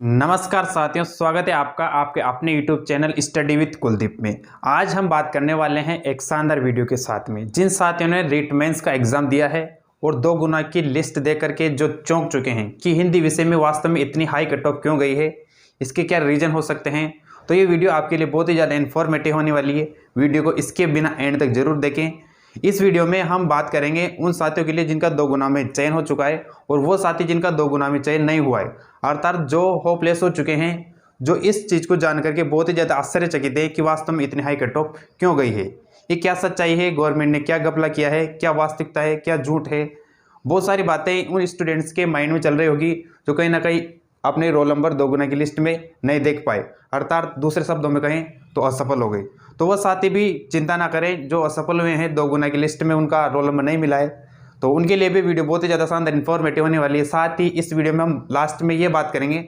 नमस्कार साथियों, स्वागत है आपका आपके अपने YouTube channel study with Kuldeep में। आज हम बात करने वाले हैं एक शानदार वीडियो के साथ में। जिन साथियों ने रीट मेंस का एग्जाम दिया है और 2 गुना की लिस्ट दे करके जो चौंक चुके हैं कि हिंदी विषय में वास्तव में इतनी हाई कट ऑफ क्यों गई है, इसके क्या रीजन हो सकते हैं, तो ये वीडियो आपके लिए बहुत ही ज़्यादा इन्फॉर्मेटिव होने वाली है। वीडियो को इसके बिना एंड तक जरूर देखें। इस वीडियो में हम बात करेंगे उन साथियों के लिए जिनका 2 गुना में चयन हो चुका है और वो साथी जिनका 2 गुना में चयन नहीं हुआ है, अर्थात जो होपलेस हो चुके हैं, जो इस चीज़ को जान करके बहुत ही ज़्यादा आश्चर्यचकित है कि वास्तव में इतनी हाई कट ऑफ क्यों गई है, ये क्या सच्चाई है, गवर्नमेंट ने क्या घपला किया है, क्या वास्तविकता है, क्या झूठ है। बहुत सारी बातें उन स्टूडेंट्स के माइंड में चल रही होगी जो कहीं ना कहीं अपने रोल नंबर 2 गुना की लिस्ट में नहीं देख पाए, अर्थात दूसरे शब्दों में कहें तो असफल हो गई। तो वह साथी भी चिंता ना करें जो असफल हुए हैं, 2 गुना की लिस्ट में उनका रोल नंबर नहीं मिला है, तो उनके लिए भी वीडियो बहुत ही ज़्यादा शानदार इन्फॉर्मेटिव होने वाली है। साथ ही इस वीडियो में हम लास्ट में ये बात करेंगे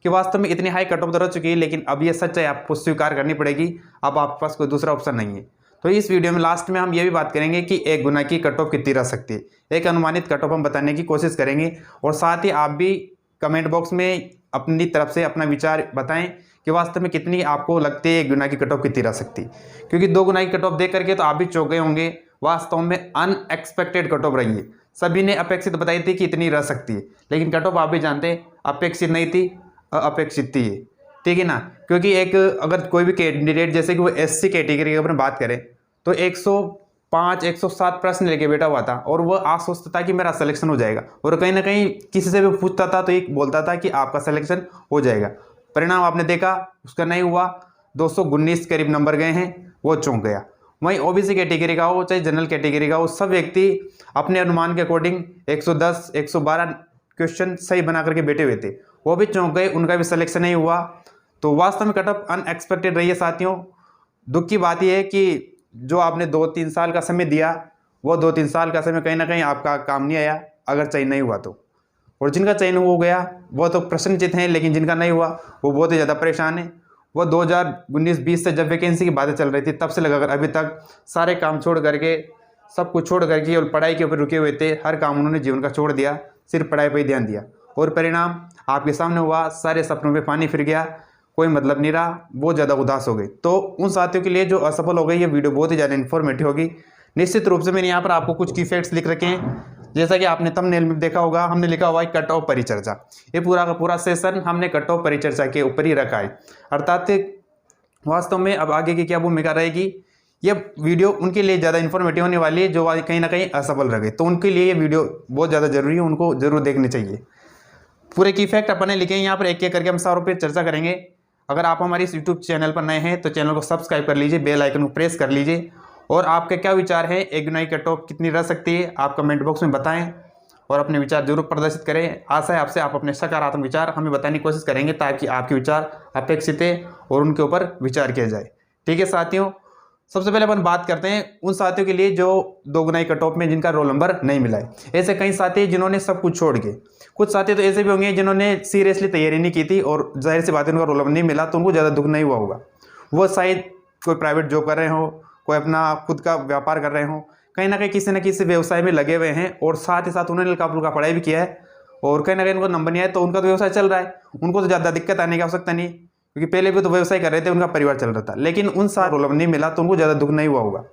कि वास्तव में इतनी हाई कट ऑफ हो चुकी है, लेकिन अब ये सच है, आपको स्वीकार करनी पड़ेगी, अब आपके पास कोई दूसरा ऑप्शन नहीं है। तो इस वीडियो में लास्ट में हम ये भी बात करेंगे कि 1 गुना की कट ऑफ कितनी रह सकती है, एक अनुमानित कट ऑफ हम बताने की कोशिश करेंगे। और साथ ही आप भी कमेंट बॉक्स में अपनी तरफ से अपना विचार बताएं कि वास्तव में कितनी आपको लगती है 1 गुना की कट ऑफ कितनी रह सकती है, क्योंकि 2 गुना की कट ऑफ देख करके तो आप भी चौंक गए होंगे। वास्तव में अनएक्सपेक्टेड कट ऑफ रही है, सभी ने अपेक्षित बताई थी कि इतनी रह सकती है, लेकिन कट ऑफ आप भी जानते हैं अपेक्षित नहीं थी, अपेक्षित थी, ठीक है ना। क्योंकि एक अगर कोई भी कैंडिडेट जैसे कि वो SC कैटेगरी की अपन बात करें तो 105 107 प्रश्न लेके बैठा हुआ था और वह आश्वस्त था कि मेरा सिलेक्शन हो जाएगा, और कहीं ना कहीं किसी से भी पूछता था तो एक बोलता था कि आपका सिलेक्शन हो जाएगा। परिणाम आपने देखा उसका नहीं हुआ, 219 करीब नंबर गए हैं, वो चौंक गया। वहीं OBC कैटेगरी का हो चाहे जनरल कैटेगरी का हो, सब व्यक्ति अपने अनुमान के अकॉर्डिंग 110 112 क्वेश्चन सही बना करके बैठे हुए थे, वो भी चौंक गए, उनका भी सिलेक्शन नहीं हुआ। तो वास्तव में कट ऑफ अनएक्सपेक्टेड रही है साथियों। दुख की बात यह है कि जो आपने 2-3 साल का समय दिया, वो 2-3 साल का समय कहीं ना कहीं आपका काम नहीं आया अगर चयन नहीं हुआ तो। और जिनका चयन हो गया वो तो प्रश्नचित हैं, लेकिन जिनका नहीं हुआ वो बहुत ही ज़्यादा परेशान है। वो 2019-20 से जब वैकेंसी की बातें चल रही थी तब से लगाकर अभी तक सारे काम छोड़ करके, सब कुछ छोड़ करके और पढ़ाई के ऊपर रुके हुए थे। हर काम उन्होंने जीवन का छोड़ दिया, सिर्फ पढ़ाई पर ही ध्यान दिया, और परिणाम आपके सामने हुआ, सारे सपनों में पानी फिर गया, कोई मतलब नहीं रहा, बहुत ज़्यादा उदास हो गई। तो उन साथियों के लिए जो असफल हो गई, ये वीडियो बहुत ही ज़्यादा इन्फॉर्मेटिव होगी। निश्चित रूप से मैंने यहाँ पर आपको कुछ की फैक्ट्स लिख रखे हैं, जैसा कि आपने थंबनेल में देखा होगा, हमने लिखा हुआ है कट ऑफ परिचर्चा। ये पूरा का पूरा सेशन हमने कट ऑफ परिचर्चा के ऊपर ही रखा है, अर्थात वास्तव में अब आगे की क्या भूमिका रहेगी, ये वीडियो उनके लिए ज़्यादा इन्फॉर्मेटिव होने वाली है जो कहीं ना कहीं असफल रह गए। तो उनके लिए ये वीडियो बहुत ज़्यादा जरूरी है, उनको जरूर देखनी चाहिए। पूरे की फैक्ट अपने लिखे हैं यहाँ पर, एक एक करके हम सारों पर चर्चा करेंगे। अगर आप हमारे इस यूट्यूब चैनल पर नए हैं तो चैनल को सब्सक्राइब कर लीजिए, बेल आइकन को प्रेस कर लीजिए। और आपके क्या विचार है, 1 गुना की कट ऑफ कितनी रह सकती है, आप कमेंट बॉक्स में बताएं और अपने विचार जरूर प्रदर्शित करें। आशा है आपसे आप अपने सकारात्मक विचार हमें बताने की कोशिश करेंगे ताकि आपके विचार अपेक्षित है और उनके ऊपर विचार किया जाए, ठीक है साथियों। सबसे पहले अपन बात करते हैं उन साथियों के लिए जो 2 गुना की कट ऑफ में जिनका रोल नंबर नहीं मिला है। ऐसे कई साथी जिन्होंने सब कुछ छोड़ के, कुछ साथी तो ऐसे भी होंगे जिन्होंने सीरियसली तैयारी नहीं की थी और जाहिर सी बात है उनका रोल नंबर नहीं मिला तो उनको ज़्यादा दुख नहीं हुआ होगा। वो शायद कोई प्राइवेट जॉब कर रहे हो, कोई अपना खुद का व्यापार कर रहे हो, कहीं ना कहीं किसी न किसी व्यवसाय में लगे हुए हैं, और साथ ही साथ उन्होंने हल्का पढ़ाई भी किया है और कहीं ना कहीं उनको नंबर नहीं आया तो उनका तो व्यवसाय चल रहा है, उनको तो ज़्यादा दिक्कत आने की आवश्यकता नहीं, क्योंकि पहले भी तो व्यवसाय कर रहे थे, उनका परिवार चल रहा था। लेकिन उन साथ रोल नंबर नहीं मिला तो उनको ज़्यादा दुख नहीं हुआ होगा।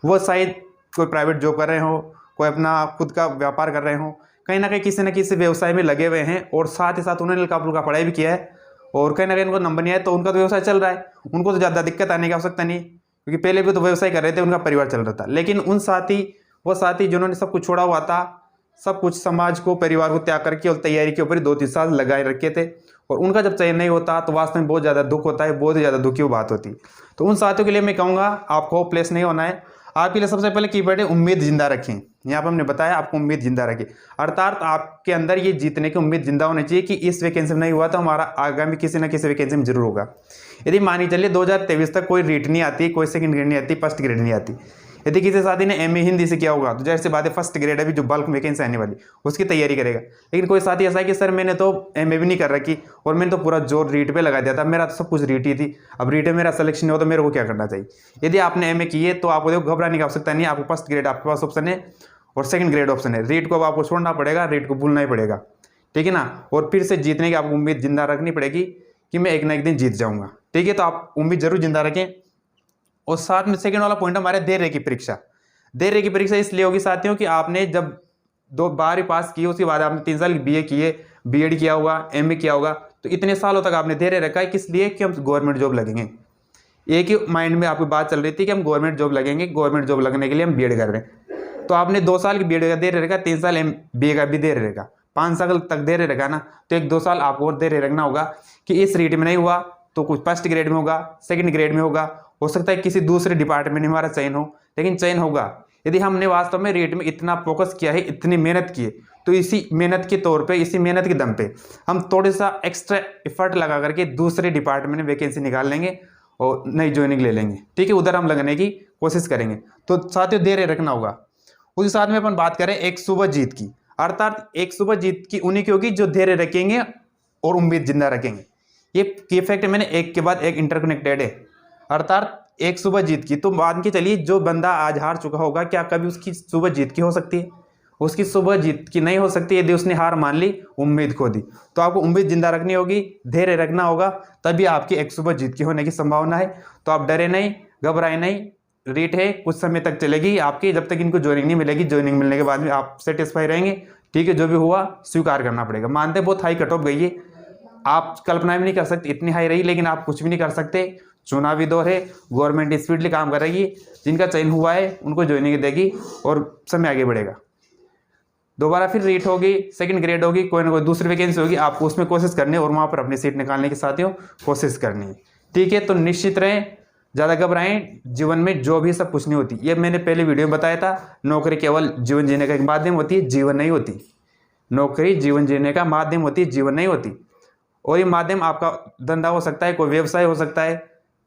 वो शायद कोई प्राइवेट जॉब कर रहे हो, कोई अपना खुद का व्यापार कर रहे हो, कहीं ना कहीं किसी न किसी व्यवसाय में लगे हुए हैं, और साथ ही साथ उन्होंने हल्का पढ़ाई भी किया है और कहीं ना कहीं उनको नंबर नहीं आया तो उनका तो व्यवसाय चल रहा है, उनको तो ज़्यादा दिक्कत आने की आवश्यकता नहीं, क्योंकि पहले भी तो व्यवसाय कर रहे थे, उनका परिवार चल रहा था। लेकिन उन साथी, वो साथी जिन्होंने सब कुछ छोड़ा हुआ था, सब कुछ समाज को, परिवार को त्याग करके और तैयारी के ऊपर 2-3 साल लगाए रखे थे, और उनका जब चयन नहीं होता तो वास्तव में बहुत ज़्यादा दुख होता है, बहुत ही ज़्यादा दुखी बात होती है। तो उन साथियों के लिए मैं कहूँगा आपको होपलेस नहीं होना है। आपके लिए सबसे पहले कीवर्ड है उम्मीद जिंदा रखें। यहाँ पर हमने बताया आपको उम्मीद जिंदा रखें, अर्थात आपके अंदर ये जीतने की उम्मीद जिंदा होनी चाहिए कि इस वैकेंसी में नहीं हुआ तो हमारा आगामी किसी न किसी वैकेंसी में जरूर होगा। यदि मानी चलिए 2023 तक कोई रीट नहीं आती, कोई सेकंड ग्रेड नहीं आती, फर्स्ट ग्रेड नहीं आती, यदि किसी साथी ने MA हिंदी से किया होगा तो जैसे बात है फर्स्ट ग्रेड अभी जो बल्क वैकेंसी आने वाली उसकी तैयारी करेगा। लेकिन कोई साथी ऐसा है कि सर मैंने तो MA भी नहीं कर रखी और मैंने तो पूरा जोर रीट पे लगा दिया था, मेरा तो सब कुछ रीट ही थी, अब रीट में मेरा सिलेक्शन नहीं हो तो मेरे को क्या करना चाहिए। यदि आपने MA की है तो आपको देखो घबराने की आवश्यकता नहीं है, आपको फर्स्ट ग्रेड आपके पास ऑप्शन है और सेकंड ग्रेड ऑप्शन है। रीट को अब आपको छोड़ना पड़ेगा, रीट को भूलना ही पड़ेगा, ठीक है ना। और फिर से जीतने की आपको उम्मीद जिंदा रखनी पड़ेगी कि मैं एक ना एक दिन जीत जाऊंगा, ठीक है। तो आप उम्मीद जरूर जिंदा रखें। और साथ में सेकंड वाला पॉइंट हमारे धैर्य की परीक्षा। धैर्य की परीक्षा इसलिए होगी साथियों कि आपने जब 12वीं पास की, उसके बाद आपने 3 साल बीए किए, बीएड किया होगा, एमए किया होगा, तो इतने सालों तक आपने धैर्य रखा है किस लिए कि हम गवर्नमेंट जॉब लगेंगे। एक ही माइंड में आपकी बात चल रही थी कि हम गवर्नमेंट जॉब लगेंगे, गवर्नमेंट जॉब लगने के लिए हम बीएड कर रहे हैं। तो आपने 2 साल की बीएड का धैर्य रखा, 3 साल बीए का भी धैर्य रखा, 5 साल तक धैर्य रखा ना, तो 1-2 साल आपको और धैर्य रखना होगा कि इस रीट में नहीं हुआ तो कुछ फर्स्ट ग्रेड में होगा, सेकंड ग्रेड में होगा, हो सकता है किसी दूसरे डिपार्टमेंट में हमारा चयन हो, लेकिन चयन होगा। यदि हमने वास्तव में रीट में इतना फोकस किया है, इतनी मेहनत की है, तो इसी मेहनत के तौर पे, इसी मेहनत के दम पे हम थोड़ा सा एक्स्ट्रा एफर्ट लगा करके दूसरे डिपार्टमेंट में वैकेंसी निकाल लेंगे और नई ज्वाइनिंग ले लेंगे, ठीक है। उधर हम लगने की कोशिश करेंगे। तो साथियों धैर्य रखना होगा। उसी साथ में अपन बात करें एक सुबह जीत की, अर्थात एक सुबह जीत की उन्हीं की होगी जो धैर्य रखेंगे और उम्मीद जिंदा रखेंगे। ये की इफेक्ट मैंने एक के बाद एक इंटरकनेक्टेड है। अर्थात एक सुबह जीत की, तो मान के चलिए जो बंदा आज हार चुका होगा, क्या कभी उसकी सुबह जीत की हो सकती है? उसकी सुबह जीत की नहीं हो सकती यदि उसने हार मान ली, उम्मीद खो दी। तो आपको उम्मीद जिंदा रखनी होगी, धैर्य रखना होगा, तभी आपकी एक सुबह जीत की होने की संभावना है। तो आप डरे नहीं, घबराए नहीं, रीट है कुछ समय तक चलेगी आपकी, जब तक इनको ज्वाइनिंग नहीं मिलेगी। ज्वाइनिंग मिलने के बाद में आप सेटिस्फाई रहेंगे, ठीक है। जो भी हुआ स्वीकार करना पड़ेगा। मानते बहुत हाई कट ऑफ गई है, आप कल्पना भी नहीं कर सकते इतनी हाई रही, लेकिन आप कुछ भी नहीं कर सकते। चुनावी दौर है, गवर्नमेंट स्पीडली काम करेगी, जिनका चयन हुआ है उनको ज्वाइनिंग देगी और समय आगे बढ़ेगा। दोबारा फिर रीट होगी, सेकंड ग्रेड होगी, कोई ना कोई दूसरी वैकेंसी होगी, आपको उसमें कोशिश करनी है और वहाँ पर अपनी सीट निकालने की साथियों कोशिश करनी है, ठीक है। तो निश्चित रहें, ज़्यादा घबराएं, जीवन में जो भी सब कुछ नहीं होती। ये मैंने पहले वीडियो में बताया था, नौकरी केवल जीवन जीने का एक माध्यम होती है, जीवन नहीं होती। नौकरी जीवन जीने का माध्यम होती है, जीवन नहीं होती। और ये माध्यम आपका धंधा हो सकता है, कोई व्यवसाय हो सकता है,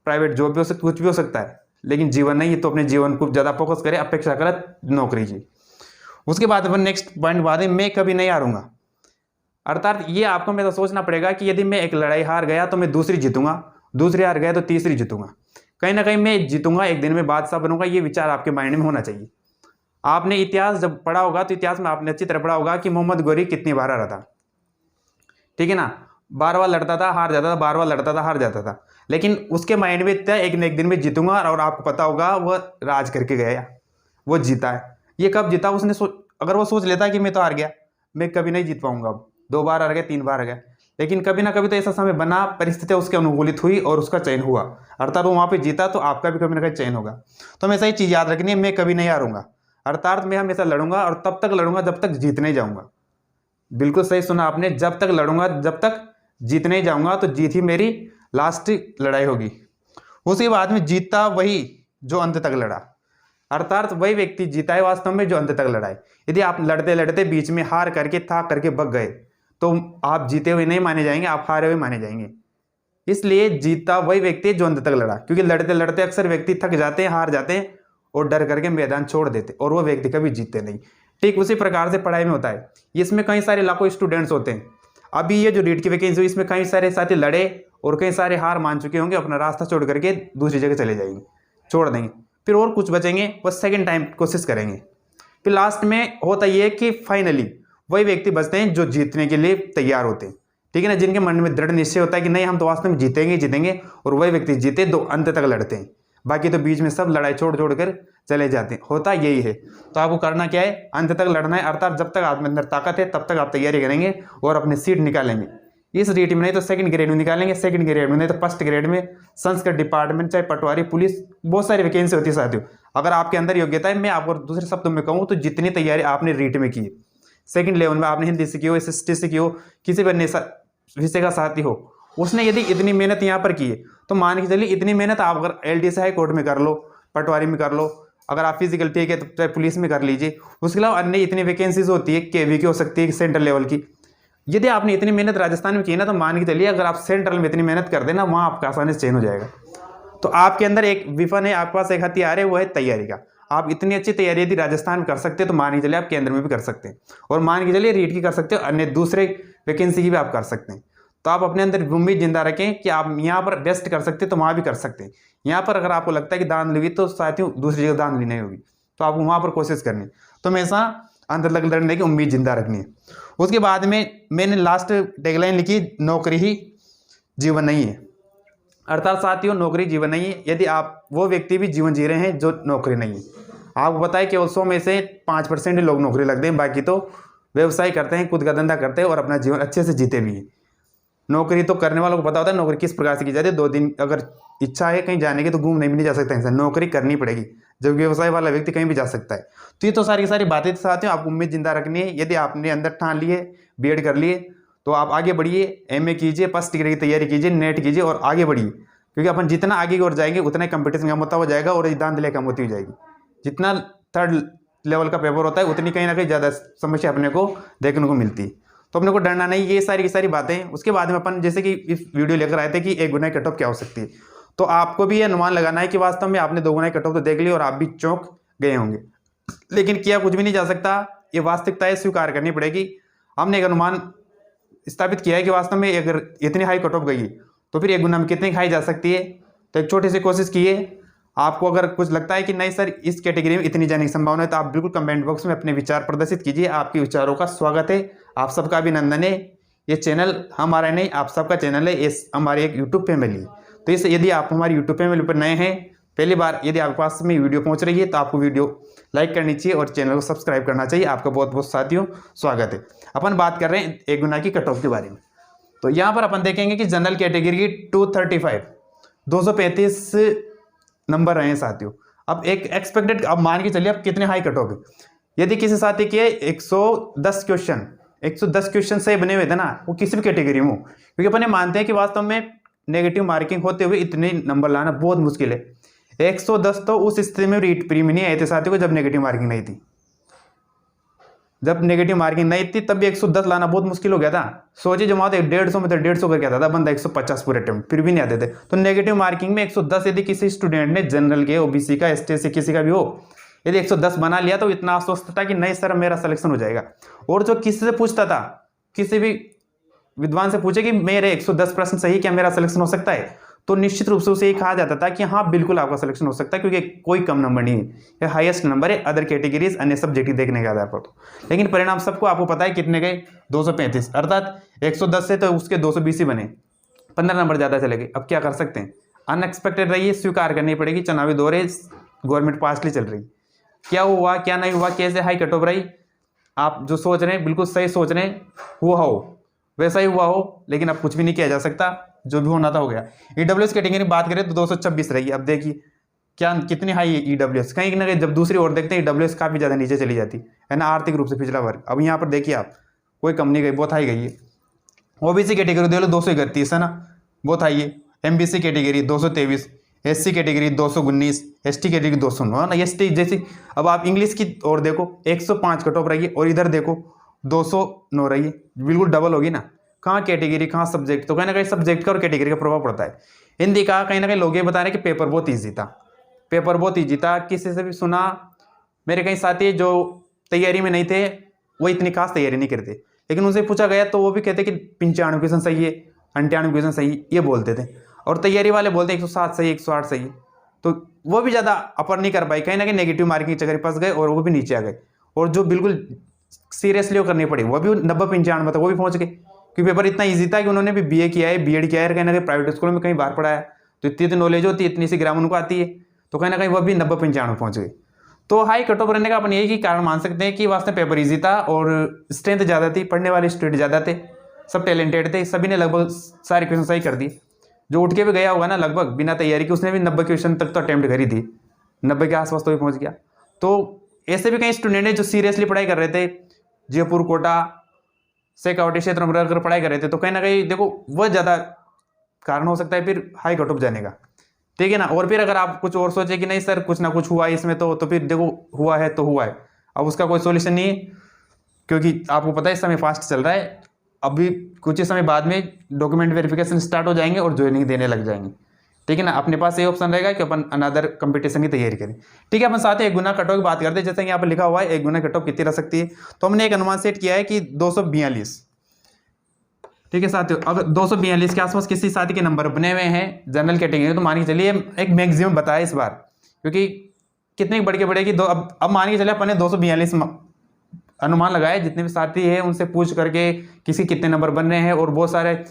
प्राइवेट जॉब भी हो सकती, कुछ भी हो सकता है, लेकिन जीवन नहीं है। तो अपने जीवन को ज़्यादा फोकस करें, अपेक्षा करें नौकरी की। उसके बाद अपन नेक्स्ट पॉइंट बात है, मैं कभी नहीं हारूंगा। अर्थात ये आपको मैं तो सोचना पड़ेगा कि यदि मैं एक लड़ाई हार गया तो मैं दूसरी जीतूंगा, दूसरी हार गया तो तीसरी जीतूंगा, कहीं ना कहीं मैं जीतूंगा, एक दिन में बादशाह बनूंगा। ये विचार आपके माइंड में होना चाहिए। आपने इतिहास जब पढ़ा होगा तो इतिहास में आपने अच्छी तरह पढ़ा होगा कि मोहम्मद गौरी कितनी बार हारा था, ठीक है ना। 12 बार लड़ता था, हार जाता था, 12 बार लड़ता था, हार जाता था, लेकिन उसके माइंड में था एक न एक दिन में जीतूंगा। और आपको पता होगा वो राज करके गया, वो जीता है। ये कब जीता? उसने अगर वो सोच लेता कि मैं तो हार गया, मैं कभी नहीं जीत पाऊंगा, अब 2 बार हार गया, 3 बार हार गया, लेकिन कभी ना कभी तो ऐसा समय बना, परिस्थितियां उसके अनुकूलित हुई और उसका चयन हुआ, अर्थात वो वहां पे जीता, तो आपका भी कभी ना कभी चयन होगा। तो हमेशा ये चीज याद रखनी है, मैं कभी नहीं हारूंगा, अर्थात मैं हमेशा लड़ूंगा और तब तक लड़ूंगा जब तक जीतने जाऊंगा। बिल्कुल सही सुना आपने, जब तक लड़ूंगा, जब तक जीतने जाऊंगा, तो जीत ही मेरी लास्ट लड़ाई होगी। उसके बाद में जीतता वही जो अंत तक लड़ा, अर्थात वही व्यक्ति जीता है वास्तव में जो अंत तक लड़ा है। यदि आप लड़ते लड़ते बीच में हार करके, थाक करके भग गए, तो आप जीते हुए नहीं माने जाएंगे, आप हारे हुए माने जाएंगे। इसलिए जीता वही व्यक्ति जो अंत तक लड़ा, क्योंकि लड़ते लड़ते अक्सर व्यक्ति थक जाते हैं, हार जाते हैं और डर करके मैदान छोड़ देते, और वो व्यक्ति कभी जीतते नहीं। ठीक उसी प्रकार से पढ़ाई में होता है। इसमें कई सारे लाखों स्टूडेंट्स होते हैं। अभी ये जो रीट की वैकेंसी हुई, इसमें कई सारे साथी लड़े और कई सारे हार मान चुके होंगे, अपना रास्ता छोड़ करके दूसरी जगह चले जाएंगे, छोड़ देंगे। फिर और कुछ बचेंगे, वो सेकंड टाइम कोशिश करेंगे। फिर लास्ट में होता ये कि फाइनली वही व्यक्ति बचते हैं जो जीतने के लिए तैयार होते हैं, ठीक है ना, जिनके मन में दृढ़ निश्चय होता है कि नहीं हम तो वास्तव में जीतेंगे जीतेंगे, और वही व्यक्ति जीते दो अंत तक लड़ते हैं। बाकी तो बीच में सब लड़ाई छोड़ छोड़ कर चले जाते हैं, होता यही है। तो आपको करना क्या है, अंत तक लड़ना है, अर्थात जब तक आप में अंदर ताकत है तब तक आप तैयारी करेंगे और अपनी सीट निकालेंगे। इस रीट में नहीं तो सेकंड ग्रेड में निकालेंगे, सेकंड ग्रेड में नहीं तो फर्स्ट ग्रेड में, संस्कृत डिपार्टमेंट, चाहे पटवारी, पुलिस, बहुत सारी वैकेंसी होती है साथियों। अगर आपके अंदर योग्यता है, मैं आपको दूसरे शब्दों में कहूँ तो जितनी तैयारी आपने रीट में की है, सेकंड लेवल में आपने हिंदी सीखी हो, SST सीखी हो, किसी भी अन्य विषय का साथी हो, उसने यदि इतनी मेहनत यहाँ पर की है, तो मान के चलिए इतनी मेहनत आप अगर LD से हाई कोर्ट में कर लो, पटवारी में कर लो, अगर आप फिजिकल ठीक है तो चाहे पुलिस में कर लीजिए। उसके अलावा अन्य इतनी वैकेंसीज होती है, KV की हो सकती है, सेंट्रल लेवल की। यदि आपने इतनी मेहनत राजस्थान में की ना, तो मान के चलिए अगर आप सेंट्रल में इतनी मेहनत कर देना, वहाँ आपका आसानी से चयन हो जाएगा। तो आपके अंदर एक विफन है, आपके पास एक हथियार है, वो है तैयारी का। आप इतनी अच्छी तैयारी यदि राजस्थान में कर सकते हैं तो मान के चलिए आप केंद्र में भी कर सकते हैं, और मान के चलिए रीट की कर सकते हो, अन्य दूसरे वैकेंसी की भी आप कर सकते हैं। तो आप अपने अंदर उम्मीद जिंदा रखें कि आप यहाँ पर बेस्ट कर सकते हैं तो वहाँ भी कर सकते हैं। यहाँ पर अगर आपको लगता है कि दान ली तो साथियों दूसरी जगह दान ली नहीं होगी, तो आपको वहाँ पर कोशिश करनी, तो हमेशा अंदर तक लड़ने की उम्मीद जिंदा रखनी है। उसके बाद में मैंने लास्ट टैगलाइन लिखी, नौकरी ही जीवन नहीं है। अर्थात साथियों, नौकरी जीवन नहीं है। यदि आप वो व्यक्ति भी जीवन जी रहे हैं जो नौकरी नहीं है, आपको पता है केवल 100 में से 5% ही लोग नौकरी लगते हैं, बाकी तो व्यवसाय करते हैं, खुद का धंधा करते हैं और अपना जीवन अच्छे से जीते भी हैं। नौकरी तो करने वालों को पता होता है नौकरी किस प्रकार से की जाती है। 2 दिन अगर इच्छा है कहीं जाने की तो घूमने भी नहीं जा सकता इंसान, नौकरी करनी पड़ेगी। जब व्यवसाय वाला व्यक्ति कहीं भी जा सकता है। तो ये तो सारी की सारी बातें साथियों आपको उम्मीद जिंदा रखनी है। यदि आपने अंदर ठान लिए, बीएड कर लिए, तो आप आगे बढ़िए, एमए कीजिए, फर्स्ट डिग्री की तैयारी कीजिए, नेट कीजिए और आगे बढ़िए। क्योंकि अपन जितना आगे की ओर जाएंगे उतना ही कंपटीशन कम होता हो जाएगा और दांधले कम होती हो जाएगी। जितना थर्ड लेवल का पेपर होता है उतनी कहीं ना कहीं ज़्यादा समस्या अपने को देखने को मिलती है। तो अपने को डरना नहीं, ये सारी की सारी बातें। उसके बाद में अपन जैसे कि इस वीडियो लेकर आए थे कि 1 गुना कट ऑफ क्या हो सकती है, तो आपको भी ये अनुमान लगाना है कि वास्तव में आपने 2 गुना कट ऑफ तो देख ली और आप भी चौंक गए होंगे, लेकिन किया कुछ भी नहीं जा सकता। ये वास्तविकता है, स्वीकार करनी पड़ेगी। हमने एक अनुमान स्थापित किया है कि वास्तव में अगर इतनी हाई कट ऑफ गई तो फिर 1 गुना में कितनी खाई जा सकती है। तो एक छोटी सी कोशिश कीजिए। आपको अगर कुछ लगता है कि नहीं सर इस कैटेगरी में इतनी जाने की संभावना है, तो आप बिल्कुल कमेंट बॉक्स में अपने विचार प्रदर्शित कीजिए। आपके विचारों का स्वागत है, आप सबका अभिनंदन है। ये चैनल हमारा नहीं, आप सबका चैनल है, इस हमारी एक यूट्यूब फैमिली। तो इस यदि आप हमारी यूट्यूब फैमिली पर नए हैं, पहली बार यदि आपके पास में वीडियो पहुंच रही है, तो आपको वीडियो लाइक करनी चाहिए और चैनल को सब्सक्राइब करना चाहिए। आपका बहुत बहुत साथियों स्वागत है। अपन बात कर रहे हैं 1 गुना की कट ऑफ के बारे में। तो यहाँ पर अपन देखेंगे कि जनरल कैटेगरी की 235 नंबर रहे हैं साथियों। अब एक एक्सपेक्टेड, अब मान के चलिए अब कितने हाई कट ऑफ है। यदि किसी साथी के 110 क्वेश्चन सही बने हुए थे ना, वो किसी भी कैटेगरी में हो, क्योंकि अपन मानते हैं कि वास्तव में नेगेटिव मार्किंग होते हुए इतने नंबर लाना बहुत मुश्किल है। 110 तो उस स्थिति में रीट प्री में नहीं आए थे साथियों को जब नेगेटिव मार्किंग नहीं थी। जब नेगेटिव मार्किंग नहीं थी तब भी 110 लाना बहुत मुश्किल हो गया था। सोचिए जब वहां 150 में तो 150 करके आता था बंदा 150 पूरे अटेम्प्ट, फिर भी नहीं आते थे। तो नेगेटिव मार्किंग में 110 यदि किसी स्टूडेंट ने जनरल के, ओबीसी का, एसटी से किसी का भी हो, यदि 110 बना लिया तो इतना आश्वस्त था कि नहीं सर मेरा सिलेक्शन हो जाएगा। और जो किसी से पूछता था, किसी भी विद्वान से पूछे कि मेरे 110 प्रश्न सही, क्या मेरा सिलेक्शन हो सकता है, तो निश्चित रूप से उसे ये कहा जाता था कि हाँ बिल्कुल आपका सिलेक्शन हो सकता है, क्योंकि कोई कम नंबर नहीं है, ये हाईएस्ट नंबर है अदर कैटेगरीज अन्य सब्जेक्ट देखने के आधार पर। तो लेकिन परिणाम सबको आपको पता है कितने गए, 235, अर्थात 110 से तो उसके 220 ही बने, 15 नंबर ज़्यादा चले गए। अब क्या कर सकते हैं, अनएक्सपेक्टेड रही है, स्वीकार करनी पड़ेगी। चुनावी दौरे गवर्नमेंट पासली चल रही, क्या हुआ क्या नहीं हुआ, कैसे हाई कट ऑफ रही, आप जो सोच रहे हैं बिल्कुल सही सोच रहे हैं, हुआ हो वैसा ही हुआ हो, लेकिन अब कुछ भी नहीं किया जा सकता, जो भी होना था हो गया। ईडब्ल्यूएस कैटेगरी की बात करें तो 226 रही। अब देखिए क्या कितनी हाई है ईडब्ल्यूएस, कहीं ना कहीं जब दूसरी ओर देखते हैं ईडब्ल्यूएस काफ़ी ज़्यादा नीचे चली जाती है ना, आर्थिक रूप से पिछड़ा वर्ग। अब यहाँ पर देखिए आप, कोई कम नहीं गई, बहुत हाई गई है। ओबीसी कैटेगरी देख लो 231 है ना, बहुत हाई है। MBC category 223, SC category 219, ST category 209 है ना, एसटी जैसी। अब आप इंग्लिश की ओर देखो 105 कट ऑफ रही है और इधर देखो 209 रही है, बिल्कुल डबल होगी ना। कहाँ कैटेगरी कहाँ सब्जेक्ट, तो कहीं ना कहीं सब्जेक्ट का और कैटेगरी का प्रभाव पड़ता है। हिंदी का कहीं ना कहीं लोग ये बता रहे हैं कि पेपर बहुत ईजी था, पेपर बहुत ईजी था। किसी से भी सुना, मेरे कई साथी जो तैयारी में नहीं थे वो इतनी खास तैयारी नहीं करते, लेकिन उनसे पूछा गया तो वो भी कहते कि 95 क्वेश्चन सही है, 98 क्वेश्चन सही है, ये बोलते थे। और तैयारी वाले बोलते 107 सही, 108 सही है, तो वो भी ज़्यादा अपर नहीं कर पाई, कहीं ना कहीं नेगेटिव मार्किंग चक्कर फंस गए और वो भी नीचे आ गए। और जो बिल्कुल सीरियसली वो करनी पड़ी वो भी 90-95 तक वो भी पहुँच गए, क्योंकि पेपर इतना ईजी था कि उन्होंने भी बीए किया है, बीएड किया है, कहीं ना कहीं प्राइवेट स्कूलों में कहीं बाहर पढ़ा है, तो इतनी नॉलेज होती है, इतनी सी ग्राम उनको आती है, तो कहीं ना कहीं वो भी 90-95 पहुँच गए। तो हाई कट ऑफ रहने का अपन यही कारण मान सकते हैं कि वास्तव पेपर ईजी था और स्ट्रेंथ ज़्यादा थी, पढ़ने वाले स्टूडेंट ज़्यादा थे, सब टैलेंटेड थे, सभी ने लगभग सारे क्वेश्चन सही कर दिए। जो उठ के भी गया होगा ना लगभग बिना तैयारी के, उसने भी 90 क्वेश्चन तक तो अटेम्प्ट करी थी, 90 के आसपास तो भी पहुँच गया। तो ऐसे भी कई स्टूडेंट हैं जो सीरियसली पढ़ाई कर रहे थे, जयपुर, कोटा, शेखावटी क्षेत्र में रहकर पढ़ाई कर रहे थे, तो कहीं ना कहीं देखो वह ज़्यादा कारण हो सकता है फिर हाई कट ऑफ जाने का, ठीक है ना। और फिर अगर आप कुछ और सोचे कि नहीं सर कुछ ना कुछ हुआ इसमें, तो फिर देखो हुआ है तो हुआ है, अब उसका कोई सॉल्यूशन नहीं है, क्योंकि आपको पता है इस समय फास्ट चल रहा है। अभी कुछ ही समय बाद में डॉक्यूमेंट वेरिफिकेशन स्टार्ट हो जाएंगे और ज्वाइनिंग देने लग जाएंगे, ठीक है ना। अपने पास ये ऑप्शन रहेगा कि अपन अनदर कंपटीशन की तैयारी करें, ठीक है। अपन साथ ही 1 गुना कट ऑफ की बात करते हैं, जैसे कि यहाँ पर लिखा हुआ है 1 गुना कट ऑफ कितनी रह सकती है, तो हमने एक अनुमान सेट किया है कि 242, ठीक है साथियों। अगर 242 के आसपास किसी साथी के नंबर बने हुए हैं जनरल कैटेगरी, तो मान के चलिए एक मैक्सिमम बताया इस बार, क्योंकि कितने बढ़ के बढ़ेगी दो। अब मान के चलिए अपने 242 अनुमान लगाए, जितने भी साथी हैं उनसे पूछ करके किसी कितने नंबर बन रहे हैं, और बहुत सारे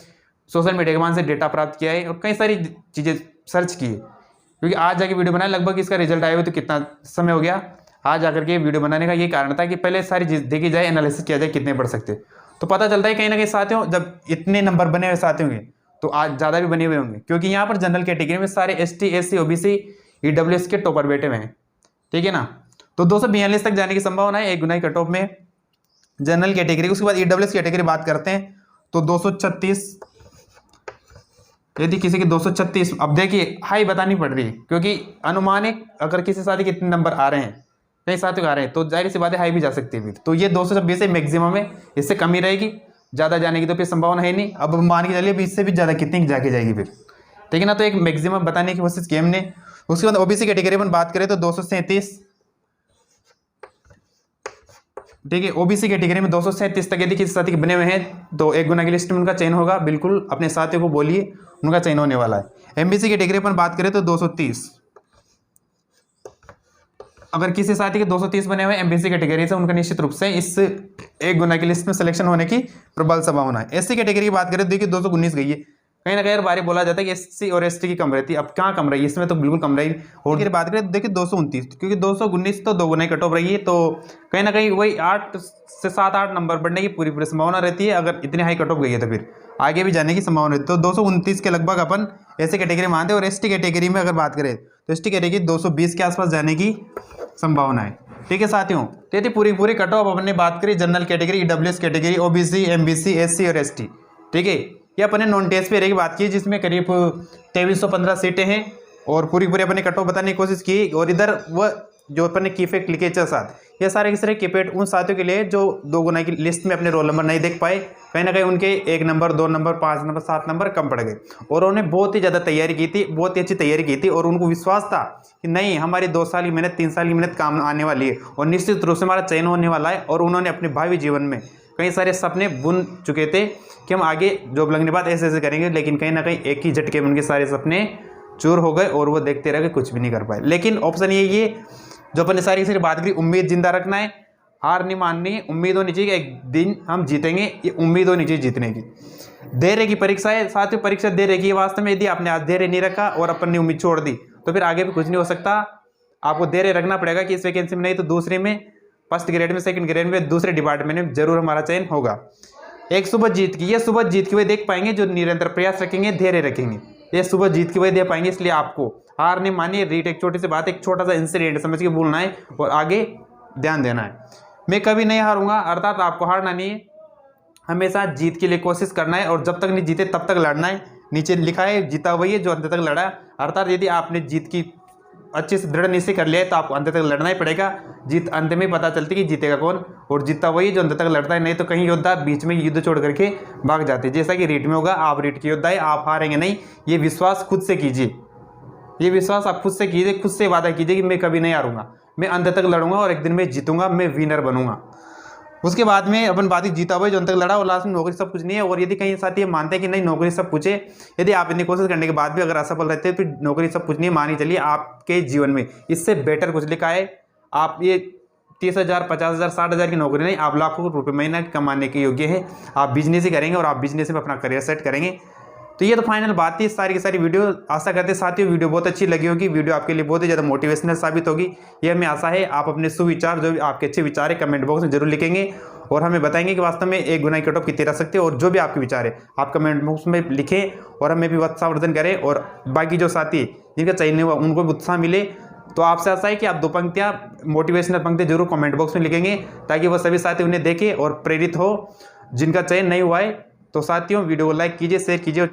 सोशल मीडिया के माध्यम से डेटा प्राप्त किया है और कई सारी चीज़ें सर्च की है। क्योंकि आज जाके वीडियो बनाए, लगभग इसका रिजल्ट आया हुआ तो कितना समय हो गया, आज आकर के वीडियो बनाने का ये कारण था कि पहले सारी चीज़ देखी जाए, एनालिसिस किया जाए कितने पढ़ सकते। तो पता चलता है कहीं ना कहीं साथियों, जब इतने नंबर बने हुए साथियों के तो आज ज़्यादा भी बने हुए होंगे, क्योंकि यहाँ पर जनरल कैटेगरी में सारे ST SC OBC EWS के टॉपर बैठे हुए हैं, ठीक है ना। तो 242 तक जाने की संभावना है 1 गुना की कट ऑफ में जनरल कैटेगरी। उसके बाद EWS कैटेगरी बात करते हैं तो 236, यदि किसी के 236, अब देखिए हाई बतानी पड़ रही है क्योंकि अनुमानिक अगर किसी साथी के कितने नंबर आ रहे हैं, कई साथियों आ रहे हैं, तो जाहिर सी बात है हाई भी जा सकती है फिर। तो ये 226 से मैक्सिमम है, इससे कम ही रहेगी, ज़्यादा जाने की तो फिर संभावना है नहीं। अब मान के चलिए भी इससे भी ज़्यादा कितनी जाके जाएगी फिर, ठीक है ना। तो एक मैक्सिमम बताने की कोशिश की हमने। उसके बाद OBC कैटेगरी में बात करें तो 237, ठीक है। OBC कैटेगरी में 237 तक यदि किसी साथी के बने हुए हैं तो 1 गुना की लिस्ट में उनका चयन होगा। बिल्कुल अपने साथियों को बोलिए, उनका चयन होने वाला है। MBC कैटेगरी पर बात करें तो 230, अगर किसी साथी के 230 बने हुए MBC कैटेगरी से, उनका निश्चित रूप से इस 1 गुना की लिस्ट में सिलेक्शन होने की प्रबल संभावना है। SC कैटेगरी की बात करें तो देखिए 219 गई है। कहीं ना कहीं बारे बोला जाता है कि SC और ST की कम रहती है, अब कहाँ कम रही है, इसमें तो बिल्कुल कम रही। और बात करें तो देखिए 229, क्योंकि 219 तो 2 गुना कट ऑफ रही है, तो कहीं ना कहीं वही 8 से 7-8 नंबर बढ़ने की पूरी संभावना रहती है। अगर इतनी हाई कट ऑफ गई है तो फिर आगे भी जाने की संभावना रहती है। तो 229 के लगभग अपन SC कैटेगरी मानते हैं। और ST कैटेगरी में अगर बात करें तो ST कैटेगरी 220 के आसपास जाने की संभावना है, ठीक है साथियों। तो ये पूरी कट ऑफ अपने बात करी general category, EWS category, OBC, MBC, SC और ST, ठीक है। ये अपने नॉन टेस्ट पे की बात की जिसमें करीब 2315 सीटें हैं, और पूरी अपने कट ऑफ बताने की कोशिश की। और इधर वह जो अपने की फैक्ट लिखे साथ, ये सारे के सारे कीपैड उन साथियों के लिए जो 2 गुना की लिस्ट में अपने रोल नंबर नहीं देख पाए, कहीं ना कहीं उनके 1 नंबर, 2 नंबर, 5 नंबर, 7 नंबर कम पड़ गए। और उन्होंने बहुत ही ज़्यादा तैयारी की थी, बहुत ही अच्छी तैयारी की थी, और उनको विश्वास था कि नहीं हमारी 2 साल की मेहनत, 3 साल की मेहनत काम आने वाली है और निश्चित रूप से हमारा चयन होने वाला है। और उन्होंने अपने भावी जीवन में कई सारे सपने बुन चुके थे कि हम आगे जॉब लगने के बाद ऐसे ऐसे करेंगे, लेकिन कहीं ना कहीं एक ही झटके में उनके सारे सपने चूर हो गए और वो देखते रह गए, कुछ भी नहीं कर पाए। लेकिन ऑप्शन ये जो अपने सारी बात करी, उम्मीद जिंदा रखना है, हार नहीं माननी, उम्मीद होनी चाहिए कि एक दिन हम जीतेंगे, ये उम्मीद होनी चाहिए जीतने की। धैर्य की परीक्षा है साथियों, परीक्षा धैर्य की वास्तव में। यदि आपने आज धैर्य नहीं रखा और अपन ने उम्मीद छोड़ दी तो फिर आगे भी कुछ नहीं हो सकता। आपको धैर्य रखना पड़ेगा कि इस वैकेंसी में नहीं तो दूसरे में, फर्स्ट ग्रेड में, सेकंड ग्रेड में, दूसरे डिपार्टमेंट में जरूर हमारा चयन होगा। एक सुबह जीत की, ये सुबह जीत की वही देख पाएंगे जो निरंतर प्रयास रखेंगे, धैर्य रखेंगे, ये सुबह जीत की वही दे पाएंगे। इसलिए आपको हार नहीं मानिए, रीट एक छोटी सी बात, एक छोटा सा इंसिडेंट समझ के बोलना है और आगे ध्यान देना है। मैं कभी नहीं हारूंगा, अर्थात आपको हारना नहीं है, हमेशा जीत के लिए कोशिश करना है और जब तक नहीं जीते तब तक लड़ना है। नीचे लिखा है जीता वही है जो अंत तक लड़ा, अर्थात यदि आपने जीत की अच्छे से दृढ़ निश्चय कर लिया है तो आपको अंत तक लड़ना ही पड़ेगा। जीत अंत में पता चलती है कि जीतेगा कौन, और जीतता वही जो अंत तक लड़ता है। नहीं तो कहीं योद्धा बीच में युद्ध छोड़ करके भाग जाते हैं, जैसा कि रीट में होगा। आप रीट के योद्धा है, आप हारेंगे नहीं, ये विश्वास खुद से कीजिए, ये विश्वास आप खुद से कीजिए, खुद से वादा कीजिए कि मैं कभी नहीं हारूंगा, मैं अंत तक लड़ूंगा और एक दिन मैं जीतूंगा, मैं विनर बनूंगा। उसके बाद में अपन बात जीता हुआ जो अंत तक लड़ा और लास्ट में नौकरी सब कुछ नहीं है। और यदि कहीं साथी ये मानते हैं कि नहीं नौकरी सब कुछ है, यदि आप इतनी कोशिश करने के बाद भी अगर असफल रहते हैं फिर नौकरी सब कुछ नहीं, मानी चलिए आपके जीवन में इससे बेटर कुछ लिखा है। आप ये 30,000, 50,000, 60,000 की नौकरी नहीं, आप लाखों रुपए महीना कमाने के योग्य है। आप बिजनेस ही करेंगे और आप बिजनेस में अपना करियर सेट करेंगे। तो ये तो फाइनल बात थी, सारी की सारी वीडियो। आशा करते साथियों वीडियो बहुत अच्छी लगी होगी, वीडियो आपके लिए बहुत ही ज़्यादा मोटिवेशनल साबित होगी, ये हमें आशा है। आप अपने सुविचार जो भी आपके अच्छे विचार है कमेंट बॉक्स में जरूर लिखेंगे और हमें बताएंगे कि वास्तव में 1 गुना की कट ऑफ कितनी रह सकती है। और जो भी आपके विचार है आप कमेंट बॉक्स में लिखें और हमें भी उत्साहवर्धन करें। और बाकी जो साथी जिनका चयन हुआ उनको भी उत्साह मिले। तो आपसे आशा है कि आप 2 पंक्तियाँ मोटिवेशनल पंक्ति जरूर कमेंट बॉक्स में लिखेंगे ताकि वो सभी साथी उन्हें देखें और प्रेरित हो। जिनका चयन नहीं हुआ है तो साथियों वीडियो को लाइक कीजिए, शेयर कीजिए।